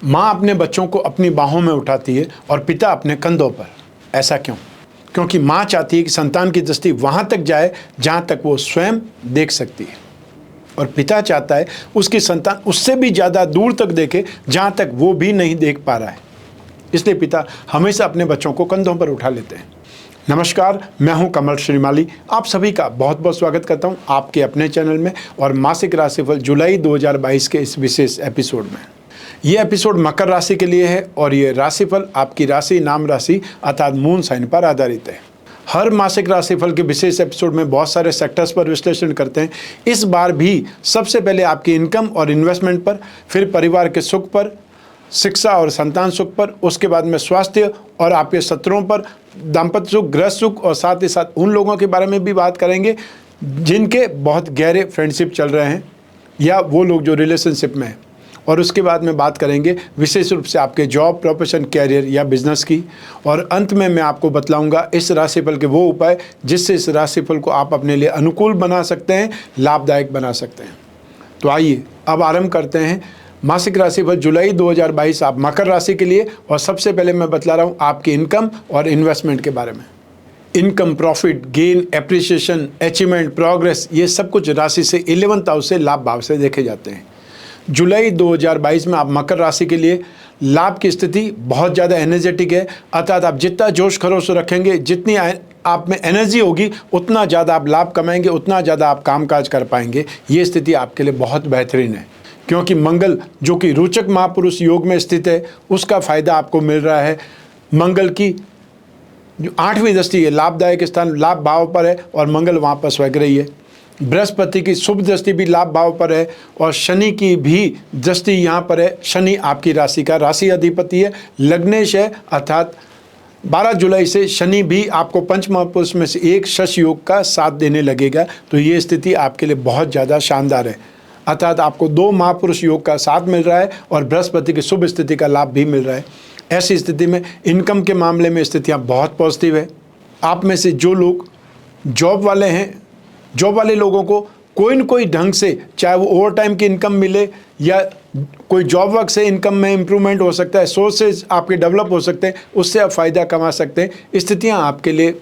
माँ अपने बच्चों को अपनी बाहों में उठाती है और पिता अपने कंधों पर। ऐसा क्यों? क्योंकि माँ चाहती है कि संतान की दृष्टि वहाँ तक जाए जहाँ तक वो स्वयं देख सकती है, और पिता चाहता है उसकी संतान उससे भी ज़्यादा दूर तक देखे जहाँ तक वो भी नहीं देख पा रहा है। इसलिए पिता हमेशा अपने बच्चों को कंधों पर उठा लेते हैं। नमस्कार, मैं हूं कमल श्रीमाली। आप सभी का बहुत बहुत स्वागत करता हूं आपके अपने चैनल में और मासिक राशिफल जुलाई 2022 के इस विशेष एपिसोड में। ये एपिसोड मकर राशि के लिए है और ये राशिफल आपकी राशि नाम राशि अर्थात मून साइन पर आधारित है। हर मासिक राशिफल के विशेष एपिसोड में बहुत सारे सेक्टर्स पर विश्लेषण करते हैं। इस बार भी सबसे पहले आपकी इनकम और इन्वेस्टमेंट पर, फिर परिवार के सुख पर, शिक्षा और संतान सुख पर, उसके बाद में स्वास्थ्य और आपके शत्रुओं पर, दाम्पत्य सुख, गृह सुख, और साथ ही साथ उन लोगों के बारे में भी बात करेंगे जिनके बहुत गहरे फ्रेंडशिप चल रहे हैं या वो लोग जो रिलेशनशिप में हैं। और उसके बाद में बात करेंगे विशेष रूप से आपके जॉब, प्रोफेशन, कैरियर या बिजनेस की। और अंत में मैं आपको बतलाऊंगा इस राशिफल के वो उपाय जिससे इस राशिफल को आप अपने लिए अनुकूल बना सकते हैं, लाभदायक बना सकते हैं। तो आइए अब आरंभ करते हैं मासिक राशिफल जुलाई 2022 आप मकर राशि के लिए। और सबसे पहले मैं बतला रहा हूँ आपकी इनकम और इन्वेस्टमेंट के बारे में। Income, profit, gain, appreciation, achievement, progress, ये सब कुछ राशि से 11th हाउस से लाभ भाव से देखे जाते हैं। जुलाई 2022 में आप मकर राशि के लिए लाभ की स्थिति बहुत ज़्यादा एनर्जेटिक है, अर्थात आप जितना जोश खरोश रखेंगे, जितनी आप में एनर्जी होगी, उतना ज़्यादा आप लाभ कमाएंगे, उतना ज़्यादा आप कामकाज कर पाएंगे। ये स्थिति आपके लिए बहुत बेहतरीन है क्योंकि मंगल जो कि रोचक महापुरुष योग में स्थित है उसका फायदा आपको मिल रहा है। मंगल की जो 8वीं दृष्टि है, लाभदायक स्थान लाभ भाव पर है और मंगल वहाँ पर स्वग्रही है। बृहस्पति की शुभ दृष्टि भी लाभ भाव पर है और शनि की भी दृष्टि यहाँ पर है। शनि आपकी राशि का राशि अधिपति है, लग्नेश है, अर्थात 12 जुलाई से शनि भी आपको पंच महापुरुष में से एक शश योग का साथ देने लगेगा। तो ये स्थिति आपके लिए बहुत ज़्यादा शानदार है, अर्थात आपको 2 महापुरुष योग का साथ मिल रहा है और बृहस्पति की शुभ स्थिति का लाभ भी मिल रहा है। ऐसी स्थिति में इनकम के मामले में स्थितियाँ बहुत पॉजिटिव है। आप में से जो लोग जॉब वाले हैं, जॉब वाले लोगों को कोई न कोई ढंग से, चाहे वो ओवर टाइम की इनकम मिले या कोई जॉब वर्क से इनकम में इम्प्रूवमेंट हो सकता है, सोर्सेज आपके डेवलप हो सकते हैं, उससे आप फ़ायदा कमा सकते हैं। स्थितियाँ आपके लिए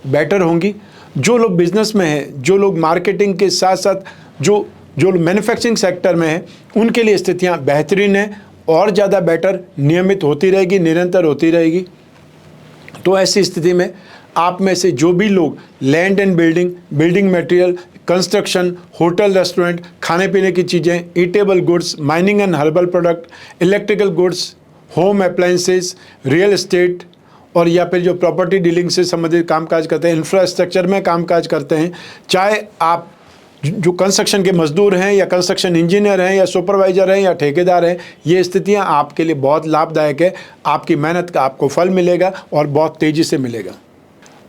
बेटर होंगी। जो लोग बिजनेस में हैं, जो लोग मार्केटिंग के साथ साथ जो मैन्युफैक्चरिंग सेक्टर में है, उनके लिए स्थितियाँ बेहतरीन हैं और ज़्यादा बेटर, नियमित होती रहेगी, निरंतर होती रहेगी। तो ऐसी स्थिति में आप में से जो भी लोग land and building material, construction, hotel, restaurant, खाने पीने की चीज़ें, eatable goods, mining and herbal product, electrical goods, home appliances, real estate और या फिर जो प्रॉपर्टी डीलिंग से संबंधित कामकाज करते हैं, इंफ्रास्ट्रक्चर में कामकाज करते हैं, चाहे आप जो कंस्ट्रक्शन के मजदूर हैं या कंस्ट्रक्शन इंजीनियर हैं या सुपरवाइजर हैं या ठेकेदार हैं, ये स्थितियां आपके लिए बहुत लाभदायक है। आपकी मेहनत का आपको फल मिलेगा और बहुत तेज़ी से मिलेगा।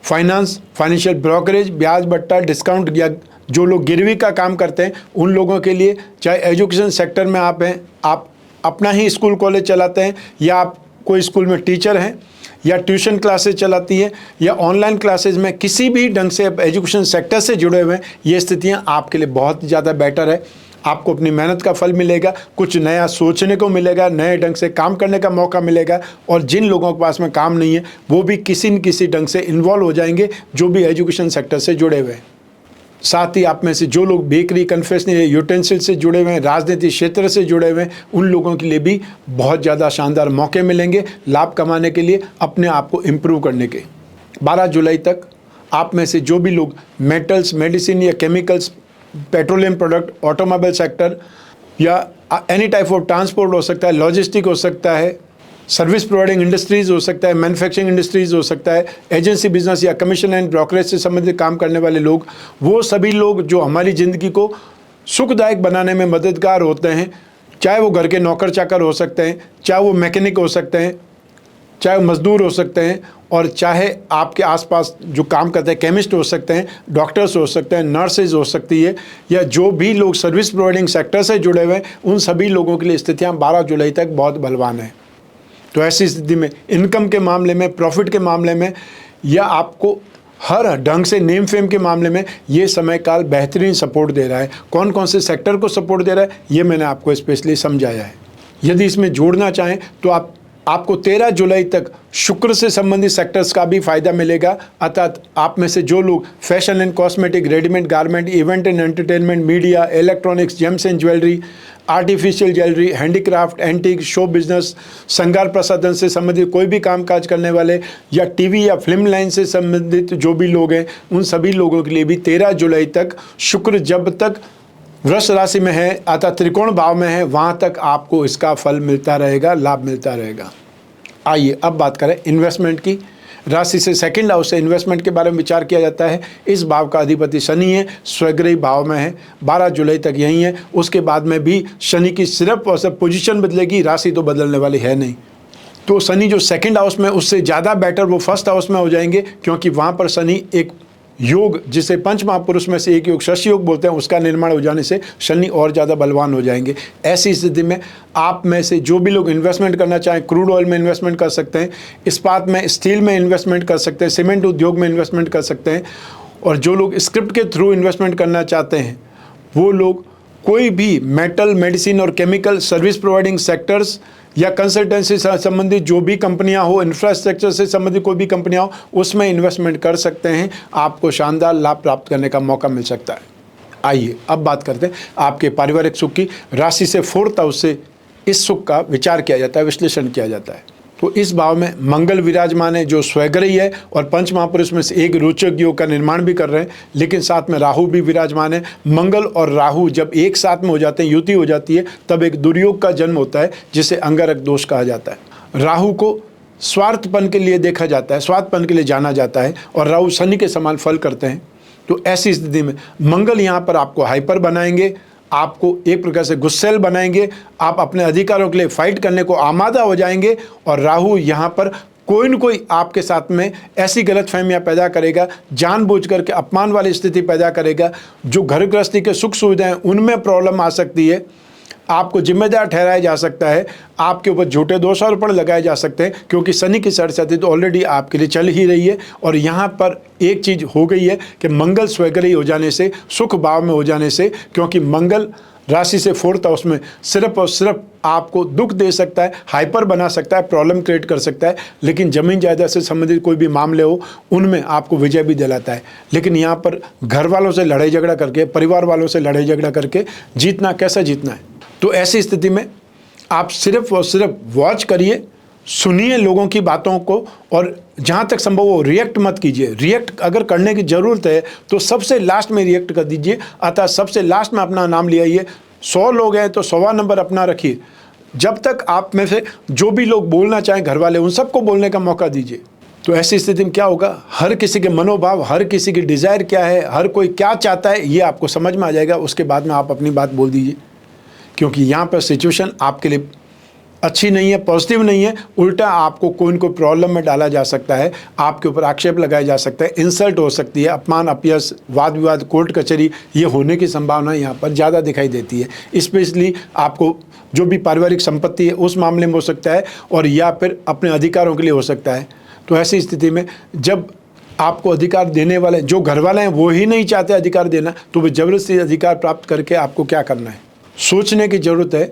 फाइनेंशियल ब्रोकरेज, ब्याज बट्टा, डिस्काउंट या जो लोग गिरवी का काम करते हैं उन लोगों के लिए, चाहे एजुकेशन सेक्टर में आप हैं, आप अपना ही स्कूल कॉलेज चलाते हैं या आप कोई स्कूल में टीचर हैं या ट्यूशन क्लासेस चलाती है या ऑनलाइन क्लासेस में किसी भी ढंग से एजुकेशन सेक्टर से जुड़े हुए हैं, ये स्थितियां आपके लिए बहुत ज़्यादा बेटर है। आपको अपनी मेहनत का फल मिलेगा, कुछ नया सोचने को मिलेगा, नए ढंग से काम करने का मौका मिलेगा। और जिन लोगों के पास में काम नहीं है वो भी किसी न किसी ढंग से इन्वॉल्व हो जाएंगे जो भी एजुकेशन सेक्टर से जुड़े हुए हैं। साथ ही आप में से जो लोग बेकरी, कन्फेक्शनरी, यूटेंसिल से जुड़े हुए हैं, राजनीति क्षेत्र से जुड़े हुए हैं, उन लोगों के लिए भी बहुत ज़्यादा शानदार मौके मिलेंगे लाभ कमाने के लिए, अपने आप को इम्प्रूव करने के। 12 जुलाई तक आप में से जो भी लोग मेटल्स, मेडिसिन या chemicals, petroleum product, automobile sector या एनी टाइप ऑफ ट्रांसपोर्ट हो सकता है, लॉजिस्टिक हो सकता है, सर्विस प्रोवाइडिंग इंडस्ट्रीज हो सकता है, मैन्युफैक्चरिंग इंडस्ट्रीज हो सकता है, एजेंसी बिजनेस या कमीशन एंड ब्रोकरेज से संबंधित काम करने वाले लोग, वो सभी लोग जो हमारी ज़िंदगी को सुखदायक बनाने में मददगार होते हैं, चाहे वो घर के नौकर चाकर हो सकते हैं, चाहे वो मैकेनिक हो सकते हैं, चाहे वो मजदूर हो सकते हैं, और चाहे आपके आसपास जो काम करते हैं केमिस्ट हो सकते हैं, डॉक्टर्स हो सकते हैं, नर्सेज हो सकती है, या जो भी लोग सर्विस प्रोवाइडिंग सेक्टर से जुड़े हुए हैं, उन सभी लोगों के लिए स्थितियाँ 12 जुलाई तक बहुत बलवान हैं। तो ऐसी स्थिति में इनकम के मामले में, प्रॉफिट के मामले में या आपको हर ढंग से नेम फेम के मामले में ये समय काल बेहतरीन सपोर्ट दे रहा है। कौन कौन से सेक्टर को सपोर्ट दे रहा है ये मैंने आपको स्पेशली समझाया है। यदि इसमें जोड़ना चाहें तो आपको 13 जुलाई तक शुक्र से संबंधित सेक्टर्स का भी फायदा मिलेगा। अर्थात आप में से जो लोग fashion and cosmetic, readymade garment, event and entertainment, media, electronics, James and jewellery, artificial jewellery, handicraft, antique, show business, श्रृंगार प्रसाधन से संबंधित कोई भी कामकाज करने वाले या टीवी या फिल्म लाइन से संबंधित जो भी लोग हैं, उन सभी लोगों के लिए भी 13 जुलाई तक शुक्र जब तक वृष राशि में है अर्थात त्रिकोण भाव में है, वहाँ तक आपको इसका फल मिलता रहेगा, लाभ मिलता रहेगा। आइए अब बात करें इन्वेस्टमेंट की। राशि से सेकंड हाउस से इन्वेस्टमेंट के बारे में विचार किया जाता है। इस भाव का अधिपति शनि है, स्वग्रही भाव में है, 12 जुलाई तक यही है। उसके बाद में भी शनि की सिर्फ और सिर्फ पोजीशन बदलेगी, राशि तो बदलने वाली है नहीं। तो शनि जो सेकंड हाउस में उससे ज़्यादा बेटर वो फर्स्ट हाउस में हो जाएंगे, क्योंकि वहाँ पर शनि एक योग, जिसे पंच महापुरुष में से एक योग शशि योग बोलते हैं, उसका निर्माण हो जाने से शनि और ज़्यादा बलवान हो जाएंगे। ऐसी स्थिति में आप में से जो भी लोग इन्वेस्टमेंट करना चाहें, क्रूड ऑयल में इन्वेस्टमेंट कर सकते हैं, इस्पात में, स्टील में इन्वेस्टमेंट कर सकते हैं, सीमेंट उद्योग में इन्वेस्टमेंट कर सकते हैं, और जो लोग स्क्रिप्ट के थ्रू इन्वेस्टमेंट करना चाहते हैं वो लोग कोई भी मेटल, मेडिसिन और केमिकल सर्विस प्रोवाइडिंग सेक्टर्स या कंसल्टेंसी से संबंधित जो भी कंपनियां हो, इंफ्रास्ट्रक्चर से संबंधित कोई भी कंपनियां हो, उसमें इन्वेस्टमेंट कर सकते हैं। आपको शानदार लाभ प्राप्त करने का मौका मिल सकता है। आइए अब बात करते हैं आपके पारिवारिक सुख की। राशि से 4th हाउस से इस सुख का विचार किया जाता है, विश्लेषण किया जाता है। तो इस भाव में मंगल विराजमान है जो स्वग्रही है और पंच महापुरुष में से एक रोचक योग का निर्माण भी कर रहे हैं, लेकिन साथ में राहु भी विराजमान है। मंगल और राहु जब एक साथ में हो जाते हैं, युति हो जाती है, तब एक दुर्योग का जन्म होता है जिसे अंगारक दोष कहा जाता है। राहु को स्वार्थपन के लिए देखा जाता है, स्वार्थपन के लिए जाना जाता है, और राहु शनि के समान फल करते हैं। तो ऐसी स्थिति में मंगल यहाँ पर आपको हाइपर बनाएंगे, आपको एक प्रकार से गुस्सैल बनाएंगे, आप अपने अधिकारों के लिए फाइट करने को आमादा हो जाएंगे, और राहु यहाँ पर कोई न कोई आपके साथ में ऐसी गलतफहमियां पैदा करेगा, जानबूझ करके अपमान वाली स्थिति पैदा करेगा, जो घर गृहस्थी के सुख सुविधाएं उनमें प्रॉब्लम आ सकती है, आपको जिम्मेदार ठहराया जा सकता है, आपके ऊपर झूठे दोषारोपण लगाए जा सकते हैं, क्योंकि शनि की सरस्वती तो ऑलरेडी आपके लिए चल ही रही है। और यहाँ पर एक चीज़ हो गई है कि मंगल स्वग्रही हो जाने से, सुख भाव में हो जाने से, क्योंकि मंगल राशि से 4th हाउस में सिर्फ और सिर्फ आपको दुख दे सकता है, हाइपर बना सकता है, प्रॉब्लम क्रिएट कर सकता है, लेकिन ज़मीन जायदाद से संबंधित कोई भी मामले हो उनमें आपको विजय भी दिलाता है। लेकिन यहाँ पर घर वालों से लड़ाई झगड़ा करके, परिवार वालों से लड़ाई झगड़ा करके जीतना, कैसा जीतना है? तो ऐसी स्थिति में आप सिर्फ और सिर्फ वॉच करिए, सुनिए लोगों की बातों को, और जहाँ तक संभव हो रिएक्ट मत कीजिए। रिएक्ट अगर करने की ज़रूरत है तो सबसे लास्ट में रिएक्ट कर दीजिए, अतः सबसे लास्ट में अपना नाम ले आइए। 100 लोग हैं तो 100वां नंबर अपना रखिए। जब तक आप में से जो भी लोग बोलना चाहें, घर वाले, उन सबको बोलने का मौका दीजिए। तो ऐसी स्थिति में क्या होगा, हर किसी के मनोभाव, हर किसी की डिज़ायर क्या है, हर कोई क्या चाहता है, ये आपको समझ में आ जाएगा। उसके बाद में आप अपनी बात बोल दीजिए, क्योंकि यहाँ पर सिचुएशन आपके लिए अच्छी नहीं है, पॉजिटिव नहीं है। उल्टा आपको कोई न कोई प्रॉब्लम में डाला जा सकता है, आपके ऊपर आक्षेप लगाया जा सकता है, इंसल्ट हो सकती है, अपमान, अपयश, वाद विवाद, कोर्ट कचहरी, ये होने की संभावना यहाँ पर ज़्यादा दिखाई देती है। स्पेशली आपको जो भी पारिवारिक संपत्ति है उस मामले में हो सकता है, और या फिर अपने अधिकारों के लिए हो सकता है। तो ऐसी स्थिति में जब आपको अधिकार देने वाले जो घर वाले हैं वो ही नहीं चाहते अधिकार देना, तो वो जबरदस्ती अधिकार प्राप्त करके आपको क्या करना है, सोचने की ज़रूरत है।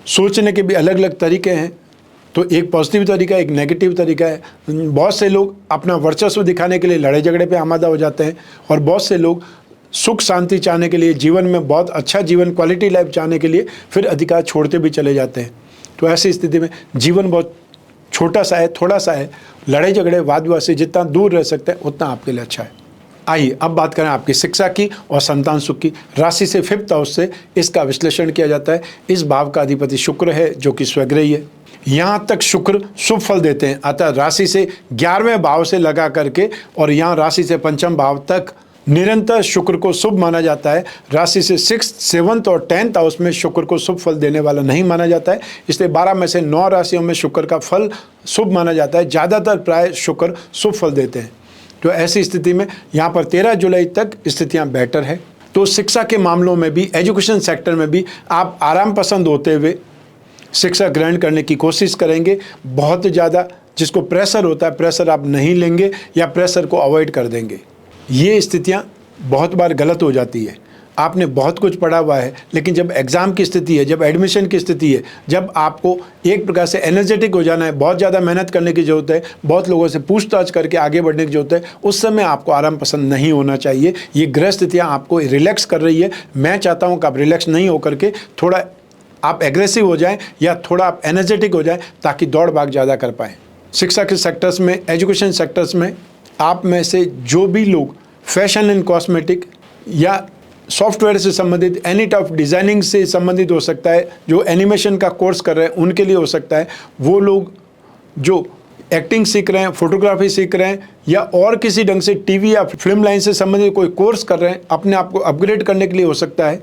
सोचने के भी अलग अलग तरीके हैं। तो एक पॉजिटिव तरीका है, एक नेगेटिव तरीका है। बहुत से लोग अपना वर्चस्व दिखाने के लिए लड़ाई झगड़े पे आमादा हो जाते हैं, और बहुत से लोग सुख शांति चाहने के लिए, जीवन में बहुत अच्छा जीवन, क्वालिटी लाइफ चाहने के लिए फिर अधिकार छोड़ते भी चले जाते हैं। तो ऐसी स्थिति में जीवन बहुत छोटा सा है, थोड़ा सा है। लड़ाई झगड़े, वाद विवाद से जितना दूर रह सकते हैं उतना आपके लिए अच्छा है। आइए अब बात करें आपकी शिक्षा की और संतान सुख की। राशि से 5th हाउस से इसका विश्लेषण किया जाता है। इस भाव का अधिपति शुक्र है जो कि स्वग्रही है। यहाँ तक शुक्र शुभ फल देते हैं, अतः राशि से 11वें भाव से लगा करके और यहाँ राशि से 5th भाव तक निरंतर शुक्र को शुभ माना जाता है। राशि से 6th, 7th और 10th हाउस में शुक्र को शुभ फल देने वाला नहीं माना जाता है, इसलिए 12 में से 9 राशियों में शुक्र का फल शुभ माना जाता है। ज़्यादातर प्राय शुक्र शुभ फल देते हैं। तो ऐसी स्थिति में यहाँ पर 13 जुलाई तक स्थितियाँ बेटर है। तो शिक्षा के मामलों में भी, एजुकेशन सेक्टर में भी आप आराम पसंद होते हुए शिक्षा ग्रहण करने की कोशिश करेंगे। बहुत ज़्यादा जिसको प्रेशर होता है, प्रेशर आप नहीं लेंगे या प्रेशर को अवॉइड कर देंगे। ये स्थितियाँ बहुत बार गलत हो जाती है। आपने बहुत कुछ पढ़ा हुआ है, लेकिन जब एग्ज़ाम की स्थिति है, जब एडमिशन की स्थिति है, जब आपको एक प्रकार से एनर्जेटिक हो जाना है, बहुत ज़्यादा मेहनत करने की ज़रूरत है, बहुत लोगों से पूछताछ करके आगे बढ़ने की ज़रूरत है, उस समय आपको आराम पसंद नहीं होना चाहिए। ये ग्रह स्थितियाँ आपको रिलैक्स कर रही है। मैं चाहता हूँ कि आप रिलैक्स नहीं होकर के थोड़ा आप एग्रेसिव हो जाएं या थोड़ा आप एनर्जेटिक हो जाएं, ताकि दौड़ भाग ज़्यादा कर पाएँ। शिक्षा के सेक्टर्स में, एजुकेशन सेक्टर्स में आप में से जो भी लोग फैशन एंड कॉस्मेटिक या सॉफ्टवेयर से संबंधित, एनी टाइप ऑफ डिज़ाइनिंग से संबंधित हो सकता है, जो एनिमेशन का कोर्स कर रहे हैं उनके लिए हो सकता है, वो लोग जो एक्टिंग सीख रहे हैं, फोटोग्राफी सीख रहे हैं, या और किसी ढंग से टीवी या फिल्म लाइन से संबंधित कोई कोर्स कर रहे हैं, अपने आप को अपग्रेड करने के लिए हो सकता है,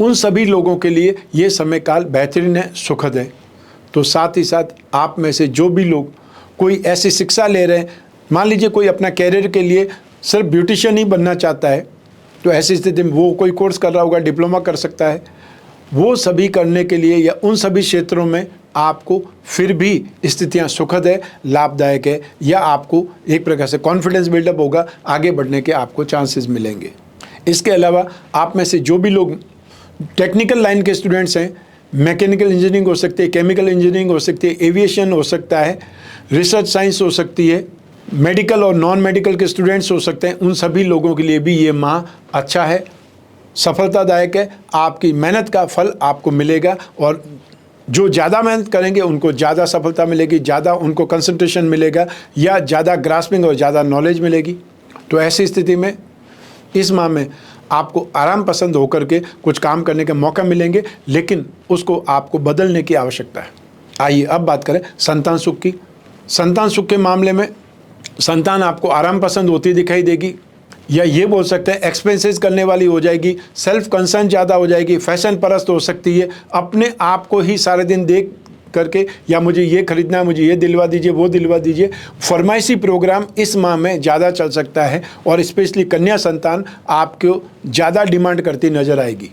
उन सभी लोगों के लिए ये समय काल बेहतरीन है, सुखद है। तो साथ ही साथ आप में से जो भी लोग कोई ऐसी शिक्षा ले रहे हैं, मान लीजिए कोई अपना कैरियर के लिए सिर्फ ब्यूटिशियन ही बनना चाहता है, तो ऐसी स्थिति में वो कोई कोर्स कर रहा होगा, डिप्लोमा कर सकता है। वो सभी करने के लिए या उन सभी क्षेत्रों में आपको फिर भी स्थितियां सुखद है, लाभदायक है, या आपको एक प्रकार से कॉन्फिडेंस बिल्डअप होगा, आगे बढ़ने के आपको चांसेस मिलेंगे। इसके अलावा आप में से जो भी लोग टेक्निकल लाइन के स्टूडेंट्स हैं, मैकेनिकल इंजीनियरिंग हो सकती है, केमिकल इंजीनियरिंग हो सकती है, एविएशन हो सकता है, रिसर्च साइंस हो सकती है, मेडिकल और नॉन मेडिकल के स्टूडेंट्स हो सकते हैं, उन सभी लोगों के लिए भी ये माह अच्छा है, सफलतादायक है। आपकी मेहनत का फल आपको मिलेगा, और जो ज़्यादा मेहनत करेंगे उनको ज़्यादा सफलता मिलेगी, ज़्यादा उनको कंसंट्रेशन मिलेगा, या ज़्यादा ग्रास्पिंग और ज़्यादा नॉलेज मिलेगी। तो ऐसी स्थिति में इस माह में आपको आराम पसंद होकर के कुछ काम करने के मौका मिलेंगे, लेकिन उसको आपको बदलने की आवश्यकता है। आइए अब बात करें संतान सुख की। संतान सुख के मामले में संतान आपको आराम पसंद होती दिखाई देगी, या ये बोल सकते हैं एक्सपेंसेस करने वाली हो जाएगी, सेल्फ कंसर्न ज़्यादा हो जाएगी, फैशन परस्त हो सकती है, अपने आप को ही सारे दिन देख करके, या मुझे ये खरीदना है, मुझे ये दिलवा दीजिए, वो दिलवा दीजिए, फरमाइशी प्रोग्राम इस माह में ज़्यादा चल सकता है, और स्पेशली कन्या संतान आपको ज़्यादा डिमांड करती नज़र आएगी।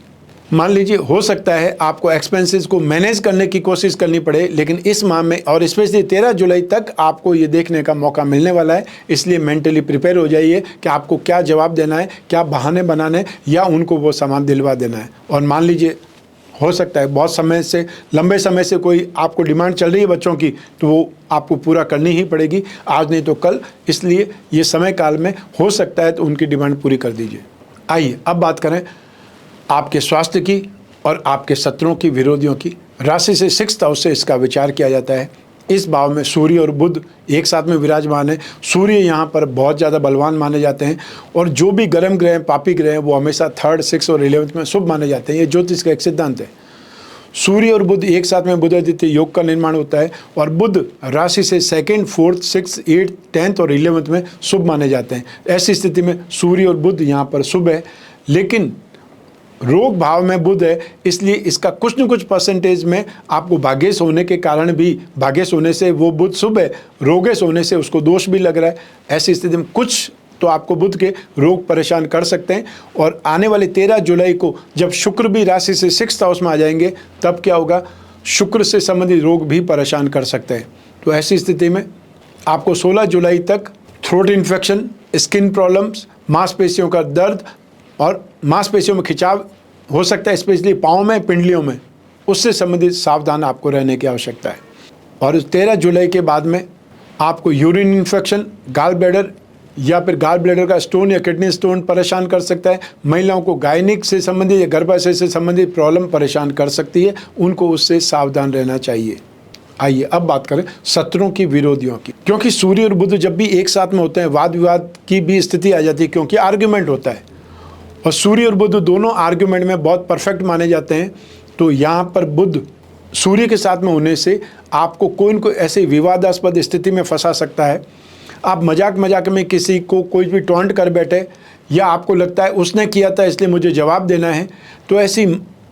मान लीजिए हो सकता है आपको एक्सपेंसेस को मैनेज करने की कोशिश करनी पड़े, लेकिन इस माह में और स्पेशली 13 जुलाई तक आपको ये देखने का मौका मिलने वाला है। इसलिए मेंटली प्रिपेयर हो जाइए कि आपको क्या जवाब देना है, क्या बहाने बनाने, या उनको वो सामान दिलवा देना है। और मान लीजिए हो सकता है बहुत समय से, लंबे समय से कोई आपको डिमांड चल रही है बच्चों की, तो वो आपको पूरा करनी ही पड़ेगी, आज नहीं तो कल। इसलिए ये समय काल में हो सकता है तो उनकी डिमांड पूरी कर दीजिए। आइए अब बात करें आपके स्वास्थ्य की और आपके शत्रुओं की, विरोधियों की। राशि से 6th हाउस से इसका विचार किया जाता है। इस भाव में सूर्य और बुध एक साथ में विराजमान है। सूर्य यहाँ पर बहुत ज़्यादा बलवान माने जाते हैं, और जो भी गर्म ग्रह हैं, पापी ग्रह हैं, वो हमेशा 3rd, 6th और 11th में शुभ माने जाते हैं। ये ज्योतिष का एक सिद्धांत है। सूर्य और बुध एक साथ में बुधादित्य योग का निर्माण होता है, और बुध राशि से 2nd, 4th, 6th, 8th, 10th और 11th में शुभ माने जाते हैं। ऐसी स्थिति में सूर्य और बुध यहाँ पर शुभ है, लेकिन रोग भाव में बुध है, इसलिए इसका कुछ न कुछ परसेंटेज में आपको भाग्येश होने के कारण भी, भाग्येश होने से वो बुध शुभ है, रोगेश होने से उसको दोष भी लग रहा है। ऐसी स्थिति में कुछ तो आपको बुध के रोग परेशान कर सकते हैं। और आने वाले 13 जुलाई को जब शुक्र भी राशि से 6th हाउस में आ जाएंगे, तब क्या होगा, शुक्र से संबंधित रोग भी परेशान कर सकते हैं। तो ऐसी स्थिति में आपको 16 जुलाई तक थ्रोट इन्फेक्शन, स्किन प्रॉब्लम्स, मांसपेशियों का दर्द और मांसपेशियों में खिंचाव हो सकता है, स्पेशली पाँव में, पिंडलियों में, उससे संबंधित सावधान आपको रहने की आवश्यकता है। और 13 जुलाई के बाद में आपको यूरिन इन्फेक्शन, गाल ब्लैडर या फिर गाल ब्लैडर का स्टोन या किडनी स्टोन परेशान कर सकता है। महिलाओं को गायनिक से संबंधित या गर्भाशय से संबंधित प्रॉब्लम परेशान कर सकती है, उनको उससे सावधान रहना चाहिए। आइए अब बात करें शत्रुओं की, विरोधियों की। क्योंकि सूर्य और बुध जब भी एक साथ में होते हैं, वाद विवाद की भी स्थिति आ जाती है, क्योंकि आर्ग्यूमेंट होता है, और सूर्य और बुध दोनों आर्ग्यूमेंट में बहुत परफेक्ट माने जाते हैं। तो यहाँ पर बुध सूर्य के साथ में होने से आपको कोई न कोई ऐसी विवादास्पद स्थिति में फंसा सकता है। आप मजाक में किसी को कोई भी टॉन्ट कर बैठे, या आपको लगता है उसने किया था इसलिए मुझे जवाब देना है, तो ऐसी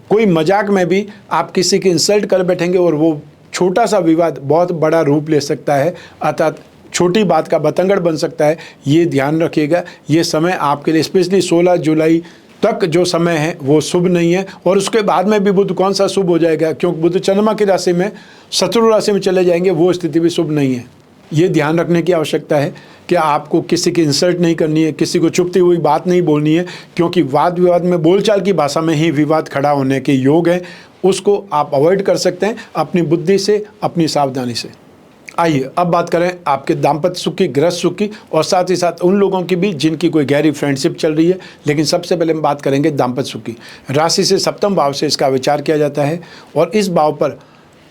कोई मजाक में भी आप किसी की इंसल्ट कर बैठेंगे, और वो छोटा सा विवाद बहुत बड़ा रूप ले सकता है, अर्थात छोटी बात का बतंगड़ बन सकता है। ये ध्यान रखिएगा। ये समय आपके लिए स्पेशली 16 जुलाई तक जो समय है वो शुभ नहीं है, और उसके बाद में भी बुध कौन सा शुभ हो जाएगा, क्योंकि बुध चंद्रमा की राशि में, शत्रु राशि में चले जाएंगे, वो स्थिति भी शुभ नहीं है। ये ध्यान रखने की आवश्यकता है कि आपको किसी की इंसल्ट नहीं करनी है, किसी को चुभती हुई बात नहीं बोलनी है, क्योंकि वाद विवाद में बोलचाल की भाषा में ही विवाद खड़ा होने के योग है। उसको आप अवॉइड कर सकते हैं अपनी बुद्धि से, अपनी सावधानी से। आइए अब बात करें आपके दाम्पत्य सुख की, गृहस्थ सुख की, और साथ ही साथ उन लोगों की भी जिनकी कोई गहरी फ्रेंडशिप चल रही है। लेकिन सबसे पहले हम बात करेंगे दाम्पत्य सुख की। राशि से सप्तम भाव से इसका विचार किया जाता है और इस भाव पर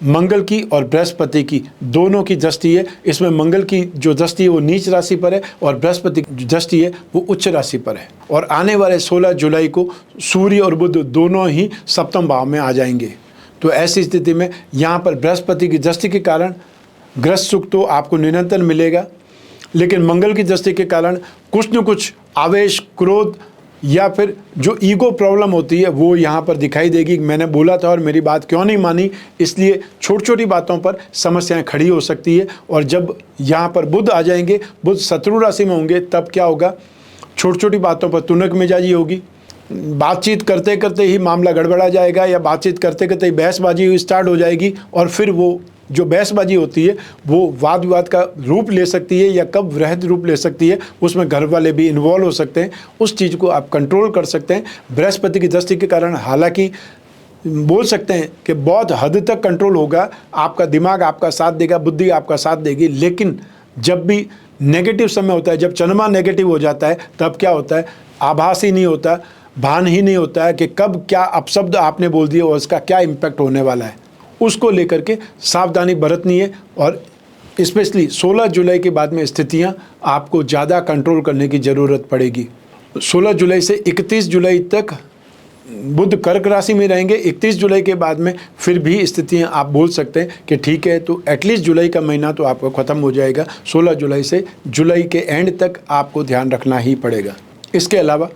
मंगल की और बृहस्पति की दोनों की दृष्टि है। इसमें मंगल की जो दृष्टि है वो नीच राशि पर है और बृहस्पति की जो दृष्टि है वो उच्च राशि पर है। और आने वाले 16 जुलाई को सूर्य और बुध दोनों ही सप्तम भाव में आ जाएंगे। तो ऐसी स्थिति में यहाँ पर बृहस्पति की दृष्टि के कारण गृहस्थ सुख तो आपको निरंतर मिलेगा, लेकिन मंगल की दृष्टि के कारण कुछ न कुछ आवेश, क्रोध या फिर जो ईगो प्रॉब्लम होती है वो यहाँ पर दिखाई देगी। मैंने बोला था और मेरी बात क्यों नहीं मानी, इसलिए छोटी छोटी बातों पर समस्याएं खड़ी हो सकती है। और जब यहाँ पर बुध आ जाएंगे, बुध शत्रु राशि में होंगे, तब क्या होगा, छोटी छोटी बातों पर तुनक मिजाजी होगी, बातचीत करते करते ही मामला गड़बड़ा जाएगा या बातचीत करते करते ही बहसबाजी स्टार्ट हो जाएगी। और फिर वो जो बहसबाजी होती है वो वाद विवाद का रूप ले सकती है या कब वृहद रूप ले सकती है, उसमें घर वाले भी इन्वॉल्व हो सकते हैं। उस चीज़ को आप कंट्रोल कर सकते हैं बृहस्पति की दृष्टि के कारण। हालांकि बोल सकते हैं कि बहुत हद तक कंट्रोल होगा, आपका दिमाग आपका साथ देगा, बुद्धि आपका साथ देगी। लेकिन जब भी नेगेटिव समय होता है, जब चंद्रमा नेगेटिव हो जाता है, तब क्या होता है, आभास ही नहीं होता, भान ही नहीं होता है कि कब क्या अपशब्द आपने बोल दिए और उसका क्या इम्पैक्ट होने वाला है। उसको लेकर के सावधानी बरतनी है। और स्पेशली 16 जुलाई के बाद में स्थितियां आपको ज़्यादा कंट्रोल करने की ज़रूरत पड़ेगी। 16 जुलाई से 31 जुलाई तक बुध कर्क राशि में रहेंगे। 31 जुलाई के बाद में फिर भी स्थितियां आप बोल सकते हैं कि ठीक है, तो एटलीस्ट जुलाई का महीना तो आपका ख़त्म हो जाएगा। 16 जुलाई से जुलाई के एंड तक आपको ध्यान रखना ही पड़ेगा। इसके अलावा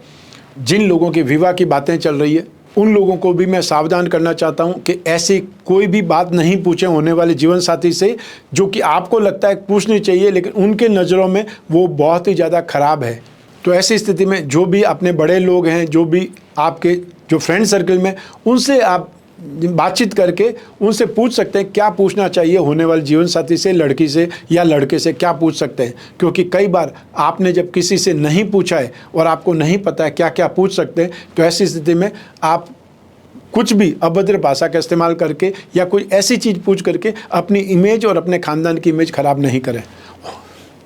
जिन लोगों की विवाह की बातें चल रही है उन लोगों को भी मैं सावधान करना चाहता हूं कि ऐसी कोई भी बात नहीं पूछें होने वाले जीवन साथी से, जो कि आपको लगता है पूछनी चाहिए लेकिन उनके नज़रों में वो बहुत ही ज़्यादा खराब है। तो ऐसी स्थिति में जो भी अपने बड़े लोग हैं, जो भी आपके जो फ्रेंड सर्कल में, उनसे आप बातचीत करके उनसे पूछ सकते हैं क्या पूछना चाहिए होने वाले जीवन साथी से, लड़की से या लड़के से क्या पूछ सकते हैं। क्योंकि कई बार आपने जब किसी से नहीं पूछा है और आपको नहीं पता है क्या क्या पूछ सकते हैं, तो ऐसी स्थिति में आप कुछ भी अभद्र भाषा का इस्तेमाल करके या कोई ऐसी चीज़ पूछ करके अपनी इमेज और अपने खानदान की इमेज खराब नहीं करें।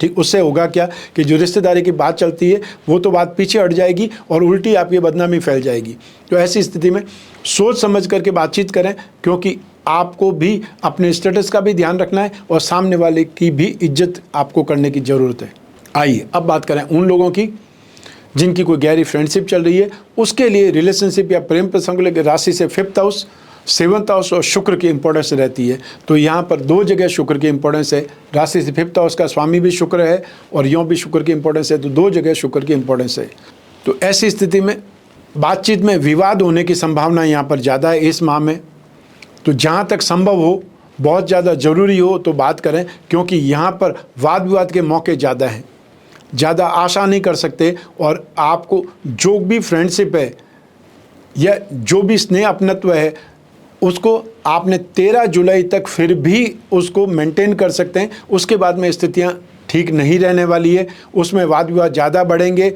ठीक, उससे होगा क्या कि जो रिश्तेदारी की बात चलती है वो तो बात पीछे हट जाएगी और उल्टी आपकी बदनामी फैल जाएगी। तो ऐसी स्थिति में सोच समझ करके बातचीत करें, क्योंकि आपको भी अपने स्टेटस का भी ध्यान रखना है और सामने वाले की भी इज्जत आपको करने की ज़रूरत है। आइए अब बात करें उन लोगों की जिनकी कोई गहरी फ्रेंडशिप चल रही है। उसके लिए रिलेशनशिप या प्रेम प्रसंग लेकर राशि से 5th हाउस, 7th हाउस और शुक्र की इंपॉर्टेंस रहती है। तो यहाँ पर 2 जगह शुक्र की इंपॉर्टेंस है। राशि से 5th हाउस का स्वामी भी शुक्र है और यों भी शुक्र की इंपॉर्टेंस है, तो 2 जगह शुक्र की इंपॉर्टेंस है। तो ऐसी स्थिति में बातचीत में विवाद होने की संभावना यहाँ पर ज़्यादा है इस माह में। तो जहाँ तक संभव हो, बहुत ज़्यादा ज़रूरी हो तो बात करें, क्योंकि यहाँ पर वाद विवाद के मौके ज़्यादा हैं। ज़्यादा आशा नहीं कर सकते और आपको जो भी फ्रेंडशिप है या जो भी स्नेह अपनत्व है उसको आपने 13 जुलाई तक फिर भी उसको मेंटेन कर सकते हैं। उसके बाद में स्थितियां ठीक नहीं रहने वाली है, उसमें वाद विवाद ज़्यादा बढ़ेंगे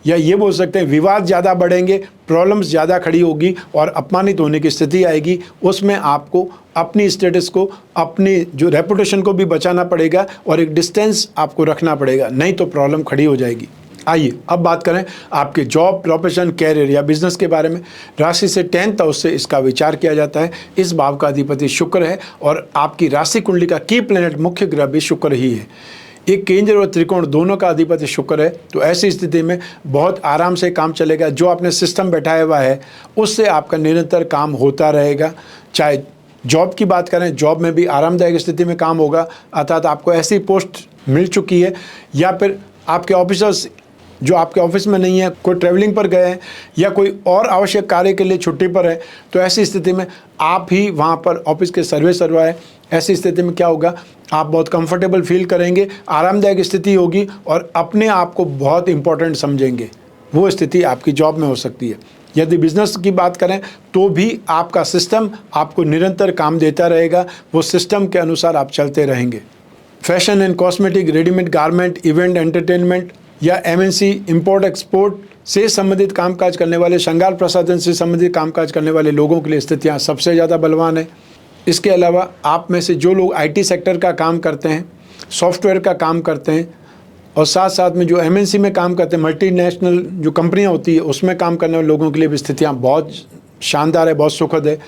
या ये बोल सकते हैं विवाद ज़्यादा बढ़ेंगे, प्रॉब्लम्स ज़्यादा खड़ी होगी और अपमानित होने की स्थिति आएगी। उसमें आपको अपनी स्टेटस को, अपनी जो रेपुटेशन को भी बचाना पड़ेगा और एक डिस्टेंस आपको रखना पड़ेगा, नहीं तो प्रॉब्लम खड़ी हो जाएगी। आइए अब बात करें आपके जॉब, प्रोफेशन, कैरियर या बिजनेस के बारे में। राशि से 10th हाउस से इसका विचार किया जाता है। इस भाव का अधिपति शुक्र है और आपकी राशि कुंडली का की प्लैनेट, मुख्य ग्रह भी शुक्र ही है। एक केंद्र और त्रिकोण दोनों का अधिपति शुक्र है। तो ऐसी स्थिति में बहुत आराम से काम चलेगा। जो आपने सिस्टम बैठाया हुआ है उससे आपका निरंतर काम होता रहेगा। चाहे जॉब की बात करें, जॉब में भी आरामदायक स्थिति में काम होगा, अर्थात आपको ऐसी पोस्ट मिल चुकी है या फिर आपके ऑफिसर्स जो आपके ऑफिस में नहीं है, कोई ट्रैवलिंग पर गए हैं या कोई और आवश्यक कार्य के लिए छुट्टी पर है, तो ऐसी स्थिति में आप ही वहाँ पर ऑफिस के सर्वे सर्वाए। ऐसी स्थिति में क्या होगा, आप बहुत कंफर्टेबल फील करेंगे, आरामदायक स्थिति होगी और अपने आप को बहुत इंपॉर्टेंट समझेंगे। वो स्थिति आपकी जॉब में हो सकती है। यदि बिजनेस की बात करें तो भी आपका सिस्टम आपको निरंतर काम देता रहेगा, वो सिस्टम के अनुसार आप चलते रहेंगे। Fashion and cosmetic, readymade garment, event entertainment या एमएनसी, इंपोर्ट एक्सपोर्ट से संबंधित कामकाज करने वाले, श्रृंगार प्रसाधन से संबंधित कामकाज करने वाले लोगों के लिए स्थितियाँ सबसे ज़्यादा बलवान है। इसके अलावा आप में से जो लोग आईटी सेक्टर का काम करते हैं, सॉफ्टवेयर का काम करते हैं और साथ साथ में जो एमएनसी में काम करते हैं, मल्टीनेशनल जो कंपनियां होती है उसमें काम करने वाले लोगों के लिए भी स्थितियाँ बहुत शानदार है, बहुत सुखद है।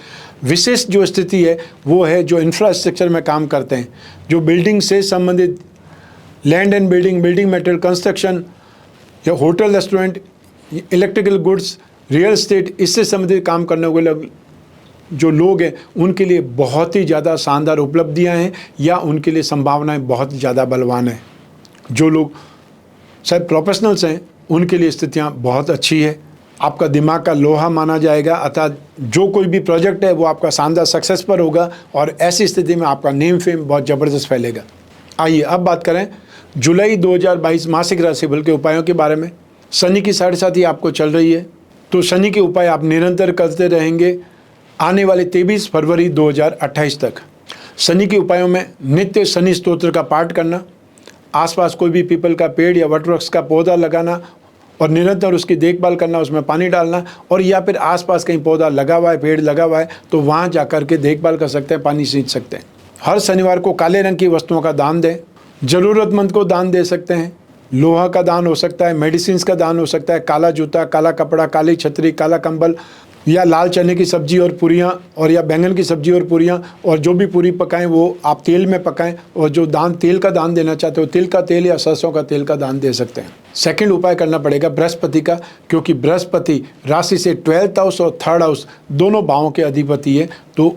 विशेष जो स्थिति है वो है जो इंफ्रास्ट्रक्चर में काम करते हैं, जो बिल्डिंग से संबंधित, land and building, building material, construction या hotel, restaurant, electrical goods, real estate, इससे संबंधित काम करने वाले जो लोग हैं उनके लिए बहुत ही ज़्यादा शानदार उपलब्धियां हैं या उनके लिए संभावनाएं बहुत ज़्यादा बलवान हैं। जो लोग शायद प्रोफेशनल्स हैं उनके लिए स्थितियां बहुत अच्छी है। आपका दिमाग का लोहा माना जाएगा, अर्थात जो कोई भी प्रोजेक्ट है वो आपका शानदार सक्सेस पर होगा और ऐसी स्थिति में आपका नेम फेम बहुत ज़बरदस्त फैलेगा। आइए अब बात करें जुलाई 2022 मासिक राशिफल के उपायों के बारे में। शनि की 7.5 आपको चल रही है, तो शनि के उपाय आप निरंतर करते रहेंगे आने वाले 23 फरवरी 2028 तक। शनि के उपायों में नित्य शनि स्तोत्र का पाठ करना, आसपास कोई भी पीपल का पेड़ या वटवृक्ष का पौधा लगाना और निरंतर उसकी देखभाल करना, उसमें पानी डालना, और या फिर आसपास कहीं पौधा लगा हुआ है, पेड़ लगा हुआ है तो वहाँ जा कर के देखभाल कर सकते हैं, पानी सींच सकते हैं। हर शनिवार को काले रंग की वस्तुओं का दान दें, ज़रूरतमंद को दान दे सकते हैं। लोहा का दान हो सकता है, मेडिसिन का दान हो सकता है, काला जूता, काला कपड़ा, काली छतरी, काला कंबल या लाल चने की सब्जी और पूरियाँ, और या बैंगन की सब्जी और पूरियाँ, और जो भी पूरी पकाएं वो आप तेल में पकाएं, और जो दान तेल का दान देना चाहते हो तिल का तेल या सरसों का तेल का दान दे सकते हैं। सेकंड उपाय करना पड़ेगा बृहस्पति का, क्योंकि बृहस्पति राशि से 12th हाउस और 3rd हाउस दोनों भावों के अधिपति है। तो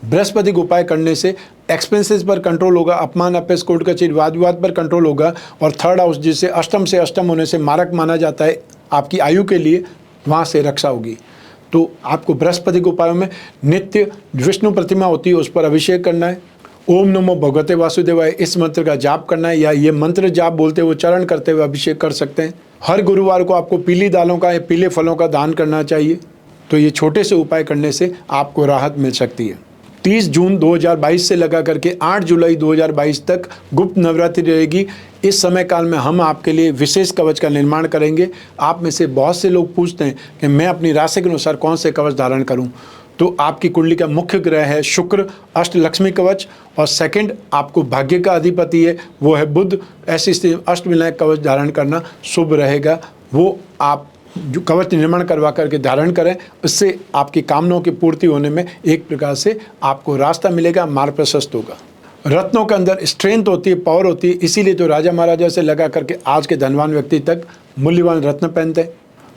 बृहस्पति को उपाय करने से एक्सपेंसेस पर कंट्रोल होगा, अपमान अपेस कोर्ट कचहरी वाद विवाद पर कंट्रोल होगा, और 3rd हाउस जिसे अष्टम से अष्टम होने से मारक माना जाता है आपकी आयु के लिए, वहाँ से रक्षा होगी। तो आपको बृहस्पति के उपायों में नित्य विष्णु प्रतिमा होती है उस पर अभिषेक करना है, ओम नमो भगवते वासुदेवाय इस मंत्र का जाप करना है, या ये मंत्र जाप बोलते हुए चरण करते हुए अभिषेक कर सकते हैं। हर गुरुवार को आपको पीली दालों का या पीले फलों का दान करना चाहिए। तो ये छोटे से उपाय करने से आपको राहत मिल सकती है। 30 जून 2022 से लगा करके 8 जुलाई 2022 तक गुप्त नवरात्रि रहेगी। इस समय काल में हम आपके लिए विशेष कवच का निर्माण करेंगे। आप में से बहुत से लोग पूछते हैं कि मैं अपनी राशि के अनुसार कौन से कवच धारण करूं, तो आपकी कुंडली का मुख्य ग्रह है शुक्र, अष्टलक्ष्मी कवच, और सेकंड आपको भाग्य का अधिपति है वो है बुध। ऐसी स्थिति में अष्टविनायक कवच धारण करना शुभ रहेगा। वो आप जो कवच निर्माण करवा करके धारण करें, उससे आपकी कामनाओं की पूर्ति होने में एक प्रकार से आपको रास्ता मिलेगा, मार्ग प्रशस्त होगा। रत्नों के अंदर स्ट्रेंथ होती है, पावर होती है, इसीलिए तो राजा महाराजा से लगा करके आज के धनवान व्यक्ति तक मूल्यवान रत्न पहनते हैं।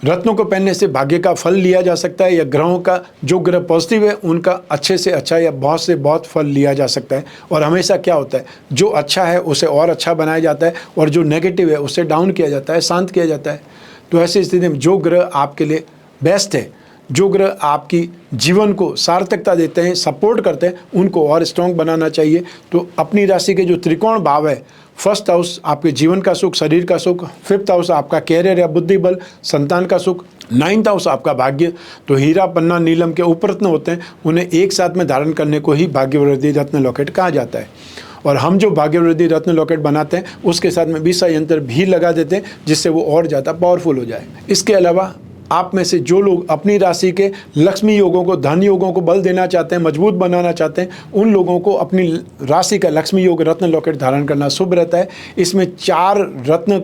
रत्नों को पहनने से भाग्य का फल लिया जा सकता है, या ग्रहों का जो ग्रह पॉजिटिव है उनका अच्छे से अच्छा या बहुत से बहुत फल लिया जा सकता है। और हमेशा क्या होता है, जो अच्छा है उसे और अच्छा बनाया जाता है, और जो नेगेटिव है उसे डाउन किया जाता है, शांत किया जाता है। तो ऐसी स्थिति में जो ग्रह आपके लिए बेस्ट है, जो ग्रह आपकी जीवन को सार्थकता देते हैं, सपोर्ट करते हैं, उनको और स्ट्रॉन्ग बनाना चाहिए। तो अपनी राशि के जो त्रिकोण भाव है, 1st हाउस आपके जीवन का सुख, शरीर का सुख, 5th हाउस आपका कैरियर या बुद्धि बल, संतान का सुख, 9th हाउस आपका भाग्य। तो हीरा, पन्ना, नीलम के उपरत्न होते हैं, उन्हें एक साथ में धारण करने को ही भाग्यवृद्धि रत्न लॉकेट कहा जाता है। और हम जो भाग्यवृद्धि रत्न लॉकेट बनाते हैं उसके साथ में बीसा यंत्र भी लगा देते हैं, जिससे वो और ज़्यादा पावरफुल हो जाए। इसके अलावा आप में से जो लोग अपनी राशि के लक्ष्मी योगों को, धन योगों को बल देना चाहते हैं, मजबूत बनाना चाहते हैं, उन लोगों को अपनी राशि का लक्ष्मी योग रत्न लॉकेट धारण करना शुभ रहता है। इसमें 4 रत्न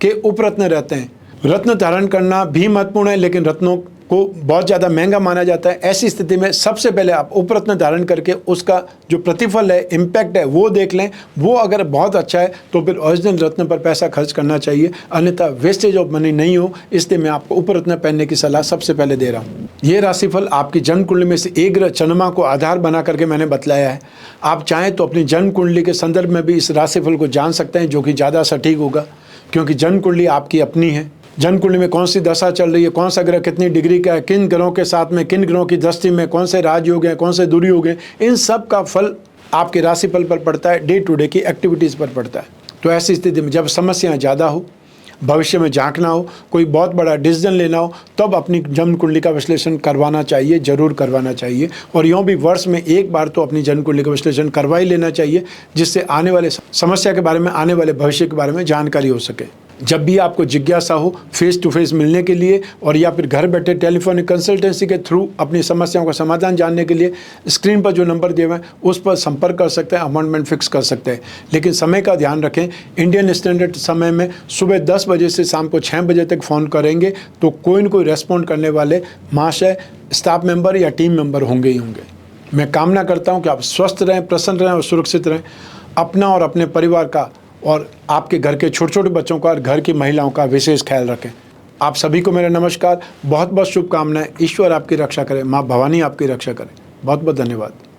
के उपरत्न रहते हैं। रत्न धारण करना भी महत्वपूर्ण है, लेकिन रत्नों को बहुत ज़्यादा महंगा माना जाता है। ऐसी स्थिति में सबसे पहले आप उपरत्न धारण करके उसका जो प्रतिफल है, इम्पैक्ट है, वो देख लें। वो अगर बहुत अच्छा है तो फिर ओरिजिनल रत्न पर पैसा खर्च करना चाहिए, अन्यथा वेस्टेज ऑफ मनी नहीं हो। इसलिए मैं आपको उपरत्न पहनने की सलाह सबसे पहले दे रहा हूँ। ये राशिफल आपकी जन्म कुंडली में से एक ग्रह चंद्रमा को आधार बना करके मैंने बतलाया है। आप चाहें तो अपनी जन्म कुंडली के संदर्भ में भी इस राशिफल को जान सकते हैं, जो कि ज़्यादा सटीक होगा, क्योंकि जन्म कुंडली आपकी अपनी है। जन्म कुंडली में कौन सी दशा चल रही है, कौन सा ग्रह कितनी डिग्री का है, किन ग्रहों के साथ में, किन ग्रहों की दृष्टि में, कौन से राजयोग हैं, कौन से दुर्योग हैं, इन सब का फल आपके राशिफल पर पड़ता है, डे टू डे की एक्टिविटीज़ पर पड़ता है। तो ऐसी स्थिति में जब समस्याएं ज़्यादा हो, भविष्य में झांकना हो, कोई बहुत बड़ा डिसीजन लेना हो, तब अपनी जन्म कुंडली का विश्लेषण करवाना चाहिए, जरूर करवाना चाहिए। और यूँ भी वर्ष में एक बार तो अपनी जन्म कुंडली का विश्लेषण करवा ही लेना चाहिए, जिससे आने वाले समस्या के बारे में, आने वाले भविष्य के बारे में जानकारी हो सके। जब भी आपको जिज्ञासा हो फेस टू फेस मिलने के लिए और या फिर घर बैठे टेलीफोनिक कंसल्टेंसी के थ्रू अपनी समस्याओं का समाधान जानने के लिए, स्क्रीन पर जो नंबर दिए हुए हैं उस पर संपर्क कर सकते हैं, अपॉइंटमेंट फिक्स कर सकते हैं। लेकिन समय का ध्यान रखें, इंडियन स्टैंडर्ड समय में सुबह 10 बजे से शाम को 6 बजे तक फ़ोन करेंगे तो कोई न कोई रेस्पॉन्ड करने वाले महाशय, स्टाफ मेंबर या टीम मेंबर होंगे ही होंगे। मैं कामना करता हूँ कि आप स्वस्थ रहें, प्रसन्न रहें और सुरक्षित रहें। अपना और अपने परिवार का और आपके घर के छोटे छोटे बच्चों का और घर की महिलाओं का विशेष ख्याल रखें। आप सभी को मेरा नमस्कार, बहुत बहुत शुभकामनाएं। ईश्वर आपकी रक्षा करे, माँ भवानी आपकी रक्षा करे। बहुत बहुत धन्यवाद।